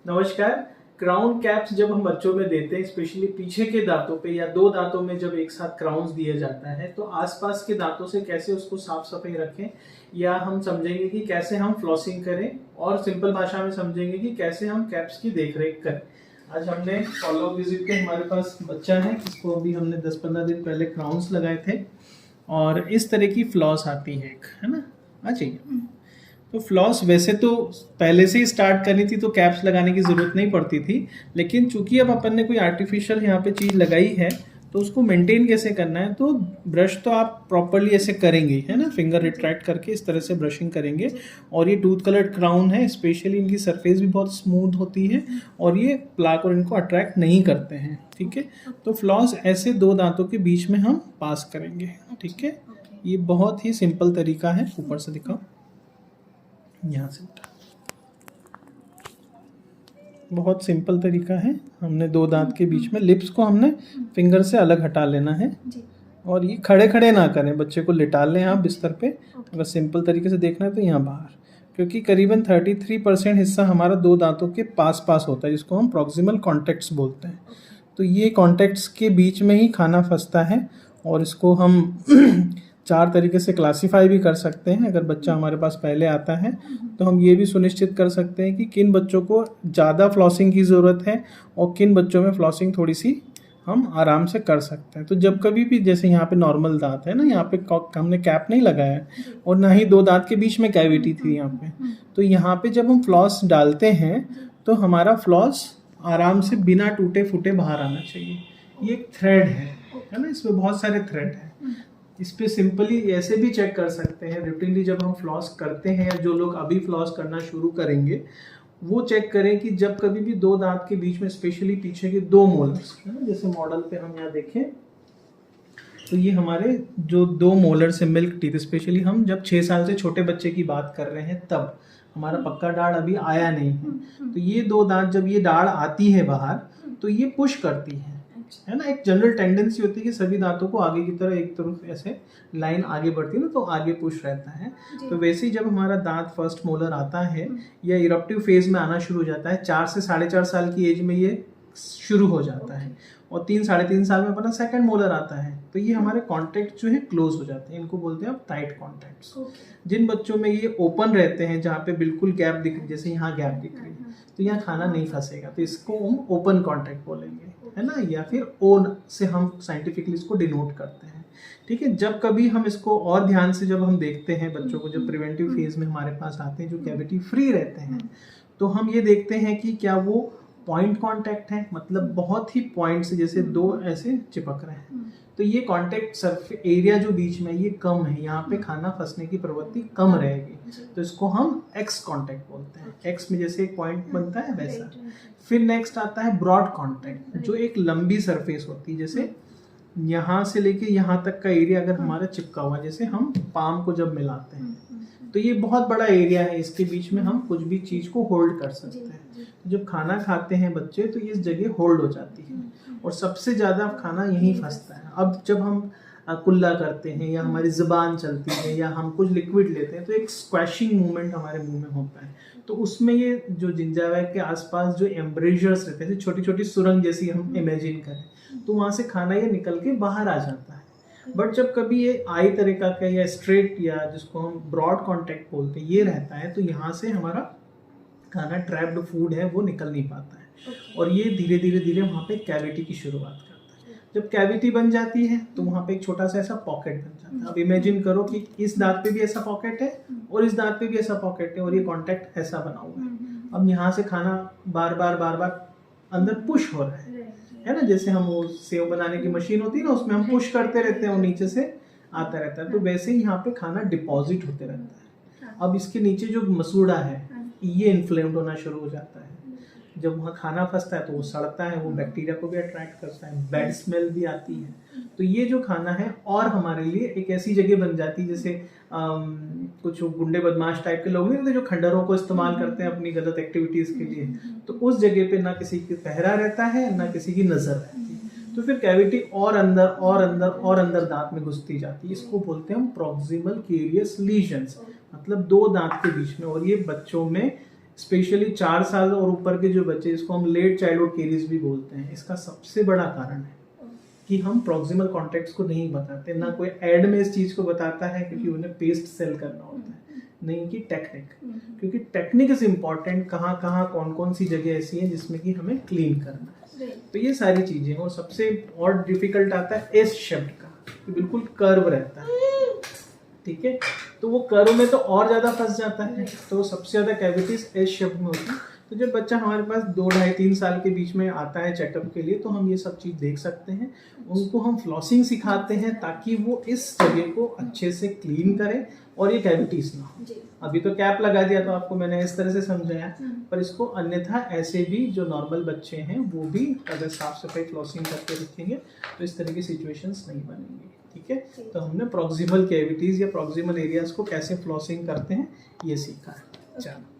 नमस्कार। Crown caps जब हम बच्चों में देते हैं, स्पेशली पीछे के दांतों पे या दो दांतों में जब एक साथ क्राउन्स दिया जाता है, तो आसपास के दांतों से कैसे उसको साफ सफाई रखें, या हम समझेंगे कि कैसे हम फ्लॉसिंग करें, और सिंपल भाषा में समझेंगे कि कैसे हम कैप्स की देखरेख करें। आज हमने फॉलो विजिट पे हमारे पास बच्चा है, इसको अभी हमने 10-15 दिन पहले क्राउन्स लगाए थे, और इस तरह की फ्लॉस आती है एक, है ना। आ चाहिए तो फ्लॉस वैसे तो पहले से ही स्टार्ट करनी थी, तो कैप्स लगाने की ज़रूरत नहीं पड़ती थी, लेकिन चूंकि अब अपन ने कोई आर्टिफिशियल यहाँ पे चीज़ लगाई है, तो उसको मेंटेन कैसे करना है। तो ब्रश तो आप प्रॉपरली ऐसे करेंगे, है ना, फिंगर रिट्रैक्ट करके इस तरह से ब्रशिंग करेंगे। और ये टूथ कलर्ड क्राउन है, स्पेशली इनकी सरफेस भी बहुत स्मूथ होती है, और ये प्लाक और इनको अट्रैक्ट नहीं करते हैं। ठीक है, तो फ्लॉस ऐसे दो दांतों के बीच में हम पास करेंगे। ठीक है, ये बहुत ही सिंपल तरीका है। ऊपर से दिखाओ, यहाँ से उठा, बहुत सिंपल तरीका है। हमने दो दांत के बीच में लिप्स को हमने फिंगर से अलग हटा लेना है, और ये खड़े खड़े ना करें, बच्चे को लिटा लें आप बिस्तर पे। अगर सिंपल तरीके से देखना है तो यहाँ बाहर, क्योंकि करीबन 33% हिस्सा हमारा दो दांतों के पास पास होता है, जिसको हम प्रॉक्सिमल कॉन्टैक्ट्स बोलते हैं। तो ये कॉन्टैक्ट्स के बीच में ही खाना फंसता है, और इसको हम 4 तरीके से क्लासीफाई भी कर सकते हैं। अगर बच्चा हमारे पास पहले आता है, तो हम ये भी सुनिश्चित कर सकते हैं कि किन बच्चों को ज़्यादा फ्लॉसिंग की ज़रूरत है, और किन बच्चों में फ्लॉसिंग थोड़ी सी हम आराम से कर सकते हैं। तो जब कभी भी, जैसे यहाँ पे नॉर्मल दांत है ना, यहाँ पे हमने कैप नहीं लगाया है, और ना ही दो दांत के बीच में कैविटी थी यहाँ पे, तो यहाँ पे जब हम फ्लॉस डालते हैं, तो हमारा फ्लॉस आराम से बिना टूटे फूटे बाहर आना चाहिए। ये एक थ्रेड है ना, इसमें बहुत सारे थ्रेड हैं। इस पे सिंपली ऐसे भी चेक कर सकते हैं, रूटीनली जब हम फ्लॉस करते हैं, या जो लोग अभी फ्लॉस करना शुरू करेंगे, वो चेक करें कि जब कभी भी दो दांत के बीच में, स्पेशली पीछे के दो मोलर्स, है ना, जैसे मॉडल पे हम यहाँ देखें, तो ये हमारे जो दो मोलर से मिल्क टीथ, स्पेशली हम जब 6 साल से छोटे बच्चे की बात कर रहे हैं, तब हमारा पक्का दाढ़ अभी आया नहीं है, तो ये दो दांत जब ये दाढ़ आती है बाहर, तो ये पुश करती है ना। एक जनरल टेंडेंसी होती है कि सभी दांतों को आगे की तरफ एक तरफ ऐसे लाइन आगे बढ़ती है ना, तो आगे पुश रहता है। तो वैसे ही जब हमारा दांत फर्स्ट मोलर आता है, या इरप्टिव फेज में आना शुरू हो जाता है, 4 से 4.5 साल की एज में ये शुरू हो जाता है, और 3-3.5 साल में अपना सेकंड मोलर आता है, तो ये हमारे कॉन्टैक्ट जो है क्लोज हो जाते हैं। इनको बोलते हैं आप टाइट कॉन्टैक्ट्स। जिन बच्चों में ये ओपन रहते हैं, जहाँ पे बिल्कुल गैप दिख रही, जैसे यहाँ गैप दिख रही है, तो यहाँ खाना नहीं फंसेगा, तो इसको हम ओपन कॉन्टैक्ट बोलेंगे, है ना, या फिर ओन से हम साइंटिफिकली इसको डिनोट करते हैं। ठीक है, जब कभी हम इसको और ध्यान से जब हम देखते हैं बच्चों को, जब प्रिवेंटिव फेज में हमारे पास आते हैं, जो कैविटी फ्री रहते हैं, तो हम ये देखते हैं कि क्या वो पॉइंट कांटेक्ट है, मतलब बहुत ही पॉइंट से जैसे दो ऐसे चिपक रहे हैं, तो ये कांटेक्ट सरफेस एरिया जो बीच में ये कम है, यहाँ पे खाना फंसने की प्रवृत्ति कम रहेगी, तो इसको हम एक्स कांटेक्ट बोलते हैं। एक्स में जैसे एक पॉइंट बनता है वैसा। फिर नेक्स्ट आता है ब्रॉड कांटेक्ट, जो एक लंबी सरफेस होती है, जैसे यहाँ से लेके यहाँ तक का एरिया अगर हमारा चिपका हुआ, जैसे हम पाम को जब मिलाते हैं, तो ये बहुत बड़ा एरिया है, इसके बीच में हम कुछ भी चीज को होल्ड कर सकते हैं। जब खाना खाते हैं बच्चे, तो ये जगह होल्ड हो जाती है, और सबसे ज्यादा खाना यहीं फंसता है। अब जब हम कुल्ला करते हैं, या हमारी जुबान चलती है, या हम कुछ लिक्विड लेते हैं, तो एक स्क्वैशिंग मूवमेंट हमारे मुंह में होता है, तो उसमें ये जो जिंजावा के आसपास जो एम्ब्रेजर्स रहते हैं, छोटी छोटी सुरंग जैसी हम इमेजिन करें, तो वहां से खाना ये निकल के बाहर आ जाता है। बट जब कभी ये आई तरीका का या स्ट्रेट, या जिसको हम ब्रॉड कांटेक्ट बोलते हैं, ये रहता है, तो यहाँ से हमारा खाना ट्रैप्ड फूड है वो निकल नहीं पाता है, और ये धीरे धीरे धीरे वहाँ पे कैविटी की शुरुआत करता है। जब कैविटी बन जाती है, तो वहाँ पे एक छोटा सा ऐसा पॉकेट बन जाता है। अब इमेजिन करो कि इस दांत पे भी ऐसा पॉकेट है, और इस दांत पे भी ऐसा पॉकेट है, और ये कॉन्टैक्ट ऐसा बना हुआ है। अब यहाँ से खाना बार बार अंदर पुश हो रहा है ना, जैसे हम वो सेव बनाने की मशीन होती है ना, उसमें हम पुश करते रहते हैं, वो नीचे से आता रहता है, तो वैसे ही यहाँ पे खाना डिपॉजिट होते रहता है। अब इसके नीचे जो मसूड़ा है, ये इन्फ्लेम्ड होना शुरू हो जाता है। जब वहाँ खाना फंसता है, तो वो सड़ता है, वो बैक्टीरिया को भी अट्रैक्ट करता है, बैड स्मेल भी आती है। तो ये जो खाना है, और हमारे लिए एक ऐसी जगह बन जाती है, जैसे कुछ गुंडे बदमाश टाइप के लोग नहीं होते जो खंडरों को इस्तेमाल करते हैं अपनी गलत एक्टिविटीज के लिए, तो उस जगह पे ना किसी की पहरा रहता है, ना किसी की नजर रहती है, तो फिर कैविटी और अंदर और अंदर और अंदर दांत में घुसती जाती है। इसको बोलते हैं हम प्रॉक्सिमल कैरियस लीजन्स, मतलब दो दांत के बीच में। और ये बच्चों में स्पेशली 4 साल और ऊपर के जो बच्चे, इसको हम लेट चाइल्डहुड केरीज भी बोलते हैं, इसका सबसे बड़ा कारण है कि हम प्रॉक्सिमल कॉन्टेक्ट्स को नहीं बताते, ना कोई एड में इस चीज को बताता है क्योंकि उन्हें पेस्ट सेल करना होता है, नहीं कि टेक्निक, क्योंकि टेक्निक इज इम्पॉर्टेंट, कहाँ कहाँ कौन कौन सी जगह ऐसी है जिसमें कि हमें क्लीन करना है। तो ये सारी चीजें, और सबसे और डिफिकल्ट आता है एस शब्द का, तो बिल्कुल कर्व रहता है, ठीक है, तो वो कर्व में तो और ज्यादा फंस जाता है, तो सबसे ज्यादा कैविटीज एस शब्द में होती है। तो जब बच्चा हमारे पास 2, 2.5, 3 साल के बीच में आता है चेकअप के लिए, तो हम ये सब चीज देख सकते हैं, उनको हम फ्लॉसिंग सिखाते हैं ताकि वो इस जगह को अच्छे से क्लीन करें और ये कैविटीज ना हो। अभी तो कैप लगा दिया, तो आपको मैंने इस तरह से समझाया, पर इसको अन्यथा ऐसे भी जो नॉर्मल बच्चे हैं वो भी अगर साफ सफाई फ्लॉसिंग करके रखेंगे तो इस तरह की सिचुएशंस नहीं बनेंगी, ठीक है। तो हमने प्रॉक्सिमल कैविटीज या प्रॉक्सिमल एरियाज को कैसे फ्लॉसिंग करते हैं ये सीखा है। चलो।